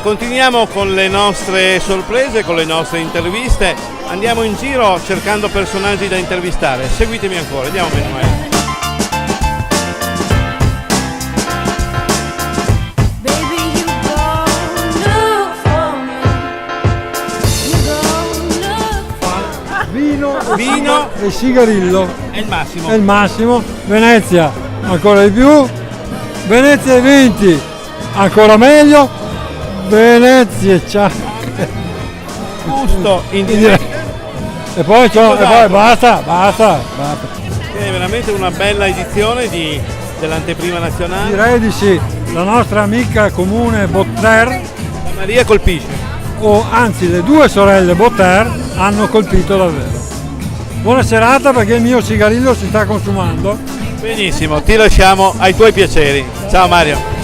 continuiamo con le nostre sorprese, con le nostre interviste. Andiamo in giro cercando personaggi da intervistare. Seguitemi ancora, andiamo Emanuele. Vino e sigarillo. È il massimo. È il massimo. Venezia, ancora di più. Venezia e 20, ancora meglio. Venezia, ciao. Gusto in diretta. E poi basta. È veramente una bella edizione dell'anteprima nazionale. Direi di sì. La nostra amica comune Botter, La Maria colpisce. o anzi le due sorelle Botter, hanno colpito davvero. Buona serata perché il mio sigarillo si sta consumando. Benissimo, ti lasciamo ai tuoi piaceri. Ciao Mario.